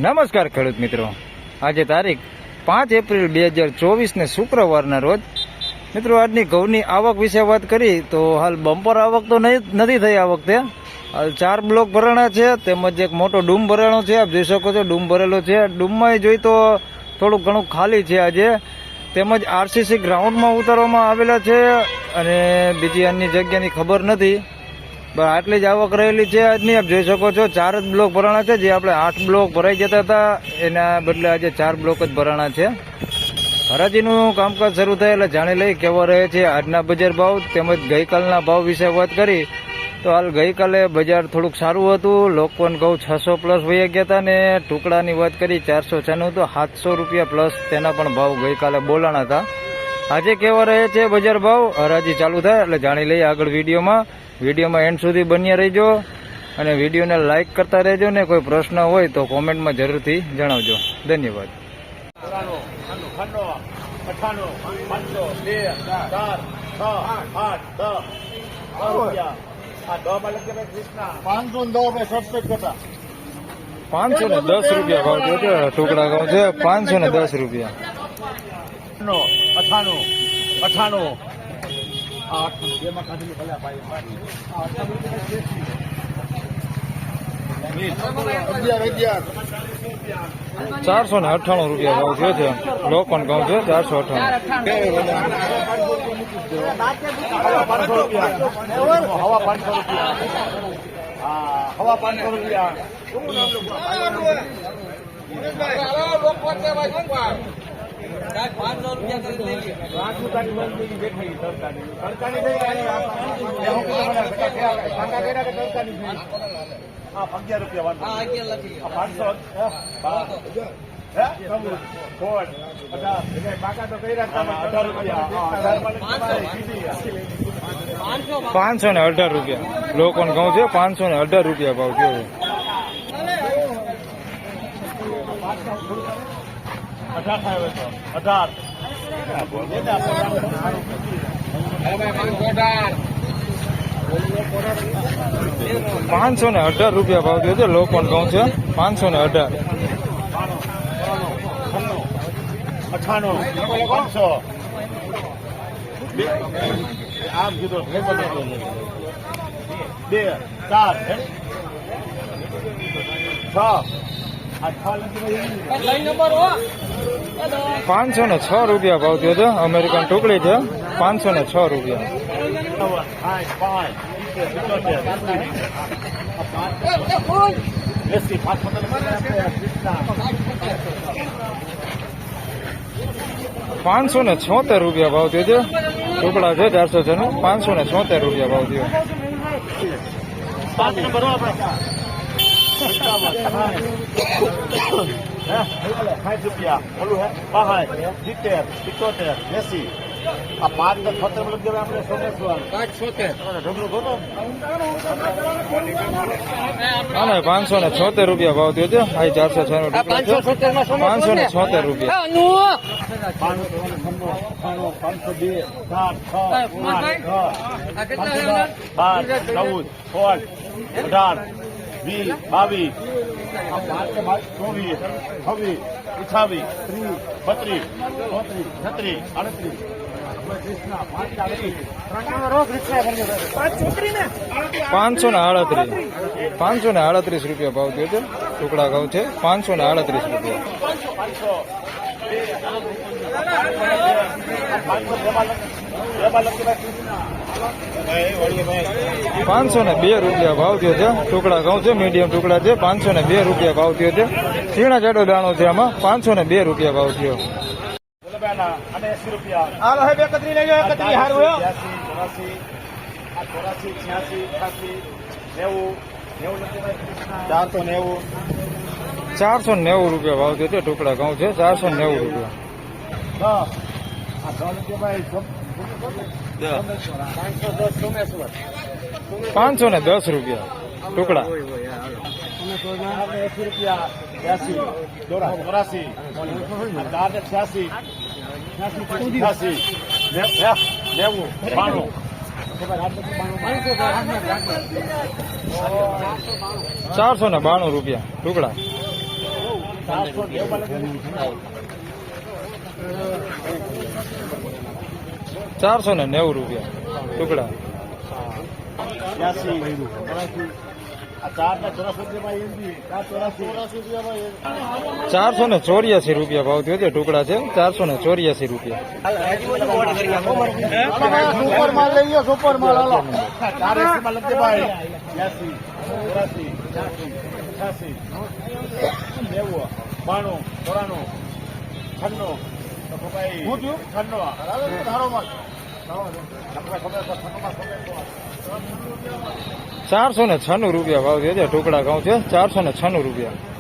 નમસ્કાર ખેડૂત મિત્રો, આજે તારીખ 5 એપ્રિલ 2024 ને શુક્રવારના રોજ મિત્રો આજની ઘઉંની આવક વિશે વાત કરી તો હાલ બમ્પર આવક તો નથી થઈ આ વખતે. હાલ 4 બ્લોક ભરાણા છે તેમજ એક મોટો ડૂમ ભરાણો છે. આપ જોઈ શકો છો ડૂમ ભરેલો છે. ડૂમમાં જોઈ તો થોડુંક ઘણું ખાલી છે આજે. તેમજ આરસીસી ગ્રાઉન્ડમાં ઉતારવામાં આવેલા છે અને બીજી અન્ય જગ્યાની ખબર નથી. બસ આટલી જ આવક રહેલી છે આજની. આપ જોઈ શકો છો 4 જ બ્લોક ભરાણા છે. જે આપણે 8 બ્લોક ભરાઈ જતા હતા એના બદલે આજે 4 બ્લોક જ ભરાણા છે. હરાજીનું કામકાજ શરૂ થાય એટલે જાણી લઈ કેવા રહે છે આજના બજાર ભાવ તેમજ ગઈકાલના ભાવ વિશે વાત કરી તો હાલ ગઈકાલે બજાર થોડુંક સારું હતું. લોકોને ઘઉં 600 પ્લસ વહી ગયા હતા ને ટુકડાની વાત કરી 496 તો 700 રૂપિયા પ્લસ તેના પણ ભાવ ગઈકાલે બોલાણા હતા. આજે કેવા રહે છે બજાર ભાવ હરાજી ચાલુ થાય એટલે જાણી લઈએ આગળ વિડીયોમાં એન્ડ સુધી બન્યા રહેજો અને વિડીયોને લાઇક કરતા રહેજો ને કોઈ પ્રશ્ન હોય તો કોમેન્ટમાં જરૂરથી જણાવજો. ધન્યવાદ. 510 રૂપિયા ભાવ થયો છે. ટુકડા ઘઉં છે 510 રૂપિયા. 498 રૂપિયા ભાવ થયો છે. લોકન ઘઉં છે 518 રૂપિયા. લોકન ઘઉં છે 518 રૂપિયા ભાવ થયો છે. 518 રૂપિયા ભાવ થયો છે. લોકન ઘઉં છે 518. 506 રૂપિયા ભાવ થયો છે. અમેરિકન ટુકડી છે 506 રૂપિયા. 576 રૂપિયા ભાવ થયો છે. ટુકડા છે 406 576 રૂપિયા ભાવ થયો. 576 રૂપિયા ભાવ થયો છે. આ 406 નો ટુકડો છે 576 રૂપિયા. 538 રૂપિયા ભાવ થયો છે. ટુકડા ઘઉં છે 538 રૂપિયા. 502 રૂપિયા ભાવ થયો છે. ટુકડા ઘઉં છે મીડિયમ ટુકડા છે 502 રૂપિયા ભાવ થયો છે. ઝીણા જાડો દાણો છે આમાં 502 રૂપિયા ભાવ થયો. 490 રૂપિયા ભાવ થયો છે. ટુકડા ઘઉં છે 490 રૂપિયા. 510 રૂપિયા ટુકડા. 492 રૂપિયા ટુકડા. રૂપિયા ટુકડા. 484 રૂપિયા ભાવ થયો છે. ટુકડા છે 484 રૂપિયા. સુપર માલ લઈ લો, સુપર માલ હાલો. 480 માં લખજે ભાઈ. 83 84 90 92 94 96 496 રૂપિયા ભાવ થયો છે. ટુકડા ઘઉં છે 496 રૂપિયા.